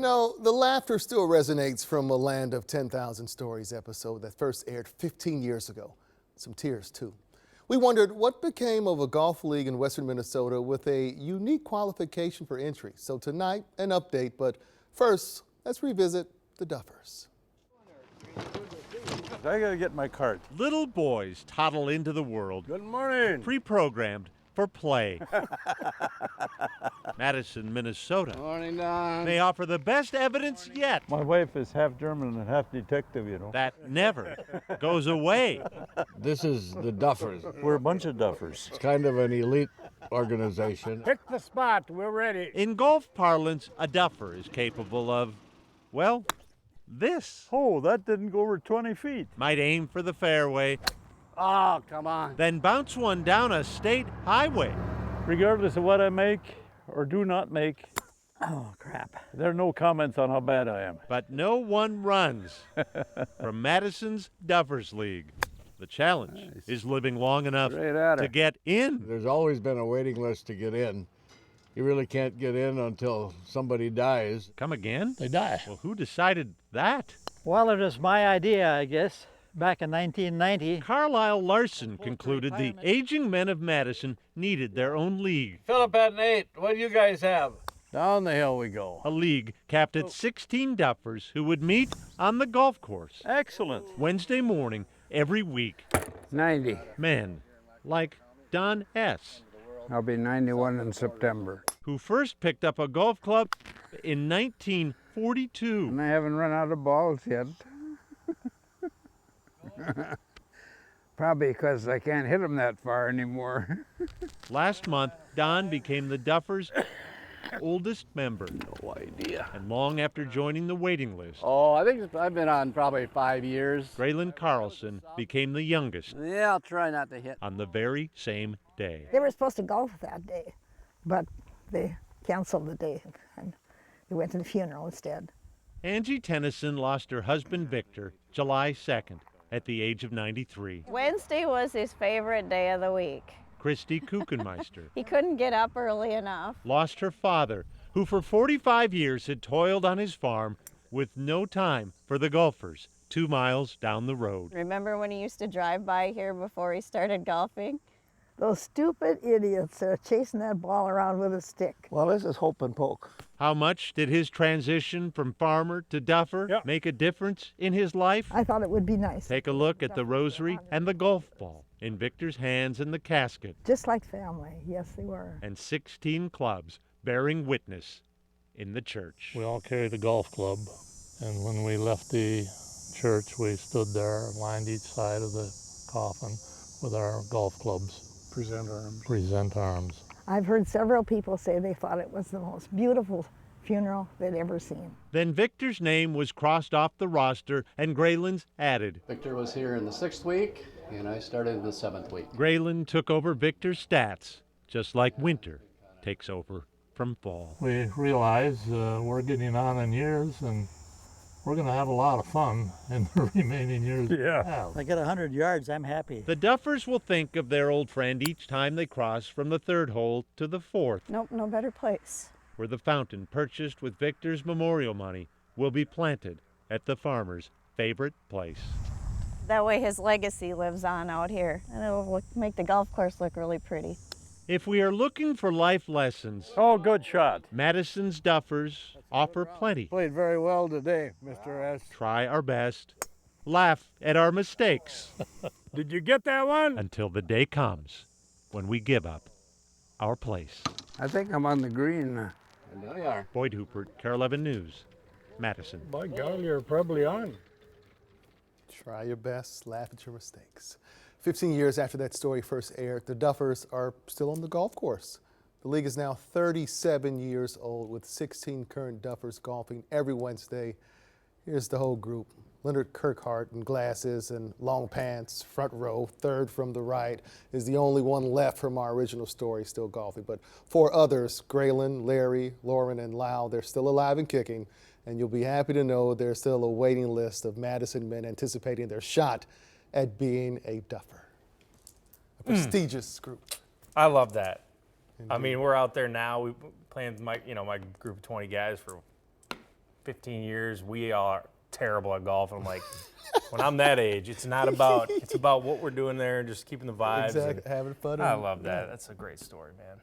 know, the laughter still resonates from a Land of 10,000 Stories episode that first aired 15 years ago. Some tears, too. We wondered what became of a golf league in western Minnesota with a unique qualification for entry. So tonight, an update, but first, let's revisit the Duffers. I gotta get my cart. Little boys toddle into the world. Good morning. Pre-programmed for play. Madison, Minnesota. Morning, Don. They offer the best evidence yet. My wife is half German and half detective, you know. That never goes away. This is the Duffers. We're a bunch of duffers. It's kind of an elite organization. Pick the spot. We're ready. In golf parlance, a duffer is capable of, well, this. Oh, that didn't go over 20 feet. Might aim for the fairway, Oh, come on. then bounce one down a state highway. Regardless of what I make or do not make, Oh, crap. there are no comments on how bad I am. But no one runs from Madison's Duffers League. The challenge is living long enough Straight at her. to get in. There's always been a waiting list to get in. You really can't get in until somebody dies. Come again? They die. Well, who decided that? Well, it was my idea, I guess, back in 1990. Carlisle Larson concluded the aging men of Madison needed their own league. Philip at 8. What do you guys have? Down the hill we go. A league capped at 16 Duffers who would meet on the golf course Excellent. Wednesday morning every week. 90. Men like Don S., I'll be 91 in September. who first picked up a golf club in 1942. And I haven't run out of balls yet. Probably because I can't hit them that far anymore. Last month, Don became the Duffers' oldest member. No idea. And long after joining the waiting list, Oh, I think I've been on probably 5 years. Graylin Carlson became the youngest Yeah, I'll try not to hit. on the very same day. They were supposed to golf that day, but they canceled the day and they went to the funeral instead. Angie Tennyson lost her husband Victor July 2nd at the age of 93. Wednesday was his favorite day of the week. Christy Kuchenmeister He couldn't get up early enough. lost her father, who for 45 years had toiled on his farm with no time for the golfers 2 miles down the road. Remember when he used to drive by here before he started golfing? Those stupid idiots that are chasing that ball around with a stick. Well, this is hope and poke. How much did his transition from farmer to duffer make a difference in his life? I thought it would be nice. Take a look at the rosary and the golf ball in Victor's hands and the casket, Just like family. Yes, they were. and 16 clubs bearing witness in the church. We all carried a golf club, and when we left the church, we stood there, lined each side of the coffin with our golf clubs. Present arms. Present arms. I've heard several people say they thought it was the most beautiful funeral they'd ever seen. Then Victor's name was crossed off the roster and Graylin's added. Victor was here in the 6th week, and I started in the 7th week. Graylin took over Victor's stats, just like winter takes over from fall. We realize we're getting on in years, and we're going to have a lot of fun in the remaining years. Yeah. If I get 100 yards, I'm happy. The Duffers will think of their old friend each time they cross from the 3rd hole to the 4th, Nope, no better place. where the fountain purchased with Victor's memorial money will be planted at the farmer's favorite place. That way his legacy lives on out here, and it'll make the golf course look really pretty. If we are looking for life lessons, Oh, good shot. Madison's Duffers offer plenty. Played very well today, Mr. S. Try our best, laugh at our mistakes, Did you get that one? until the day comes when we give up our place. I think I'm on the green. And there you are. Boyd Hooper, KARE 11 News, Madison. By golly, you're probably on. Try your best, laugh at your mistakes. 15 years after that story first aired, the Duffers are still on the golf course. The league is now 37 years old with 16 current Duffers golfing every Wednesday. Here's the whole group. Leonard Kirkhart in glasses and long pants, front row, third from the right, is the only one left from our original story still golfing. But 4 others, Graylin, Larry, Lauren, and Lyle, they're still alive and kicking. And you'll be happy to know there's still a waiting list of Madison men anticipating their shot at being a Duffer. A prestigious group. I love that. I Indeed. mean, we're out there now. We playing my group of 20 guys for 15 years, we are terrible at golf. And I'm like, when I'm that age, it's about what we're doing there and just keeping the vibes. Exactly, having fun. I love that. That's a great story, man.